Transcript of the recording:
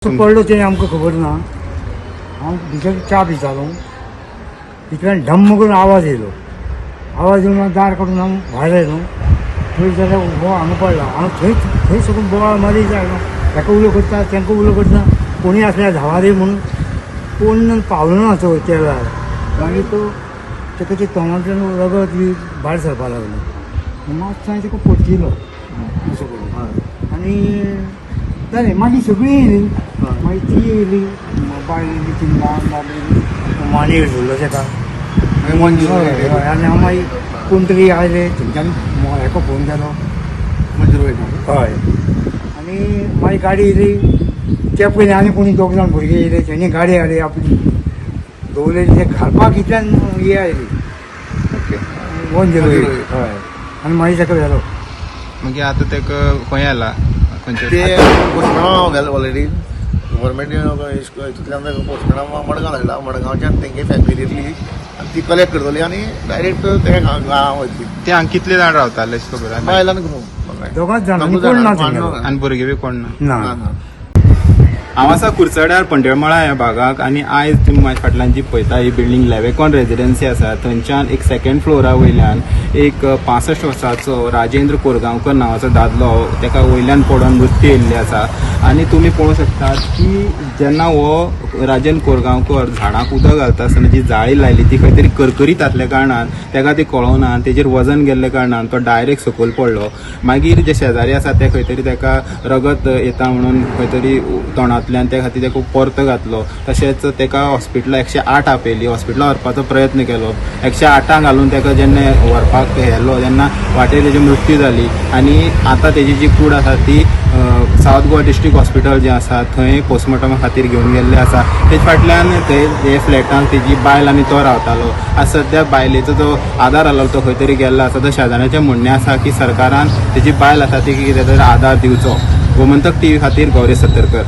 पडलो ते आमकां खबर ना. हांव भितर च्या पितालो, इतल्यान ढम्म करून आवाज येयलो. आवाज येवन दार काडून हांव भायर आयलो. थंय जाल्यार हो हांगा पडला. हांव थंय थंय सकून बोवाळ मारी जालो. ताका उलो करता तांकां उलो करता, कोणी आसल्यार धांवा रे म्हणून कोण पावलो ना तो त्या वेळार. मागीर तो ताका ते तोंडांतल्यान रगत बी भायर सरपा लागलो. मातसो हांवें ताका पटकिलो असो करून. आनी जालें. मागीर सगळीं येयलीं. मागीर ती येयली, बायल येयली, ती मानेर धरलो ताका. आनी हांव मागीर कोण तरी आयले, थंयच्यान हेका फोन केलो. हय. आनी मागीर गाडी येयली. त्या पयलीं आनी कोणी दोग जाण भुरगे येयले, तेणी गाडी हाडली आपली दवरलेली. ते घालपाक इतल्यान हे आयली, वंज येयली. हय. आनी मागीर ताका व्हेलो. मागीर आतां ताका खंय आला खंयचे ते पोस्टमॅनाक गेले ऑलरेडी. गव्हर्मेंट हितूंतल्यान पोस्टमॅनाक मडगांव धाडला. मडगांवच्यान तेंगे फॅमिली येतली आनी ती कलेक्ट करतली आनी डायरेक्ट ते गांवां वयतली. ते हांगा कितले जाण रावताले अशें खबर आहा? बायलांक न्हू, दोगांच जाणांनी कोण ना थंय. आनी भुरगे बी कोण ना? ना. हांव आसा कुर्चड्यार पंढरमळा ह्या भागाक. आनी आयज तुमी म्हाज्या फाटल्यान जी पळयता ही बिल्डींग लेवेकॉन रेजिडेन्सी आसा. थंयच्यान एक सेकंड फ्लोरा वयल्यान एक 65 वर्साचो राजेंद्र कोरगांवकर नांवाचो दादलो, ताका वयल्यान पडोन मृत्यू येयल्ली आसा. आनी तुमी पळोवंक शकतात की जेन्ना हो राजेंद्र कोरगांवकर झाडांक उदक घालता आसतना जी जाळी लायली ती खंय तरी करकरीत आसल्या कारणान ताका ती कळोना आनी तेजेर वजन गेल्ल्या कारणान तो डायरेक्ट सकयल पडलो. मागीर जे शेजारी आसा ते खंय तरी ताका रगत येता म्हणून खंय तरी तोंडांतल्यान त्या खातीर ताका परतो घातलो. तशेंच ताका हॉस्पिटलाक 108 आपयली. हॉस्पिटलाक व्हरपाचो प्रयत्न केलो. 108 घालून ताका जेन्ना व्हरपाक व्हेलो तेन्ना वाटेर तेजी मृत्यू जाली. आनी आतां तेजी जी कूड आसा ती सावथ गोवा डिस्ट्रिक्ट हॉस्पिटल जें आसा थंय पोस्टमॉर्टमा खातीर घेवन गेल्ले आसा. तेजे फाटल्यान थंय हे फ्लॅटान तेजी बायल आनी तो रावतालो. आज सद्या बायलेचो जो आदार आसलो तो खंय तरी गेल्लो आसा. तो शेजाऱ्याचें म्हणणें आसा की सरकारान तेजी बायल आसा ती कितें तरी आदार दिवचो. गोमंतक TV खातीर गौरी सतरकर.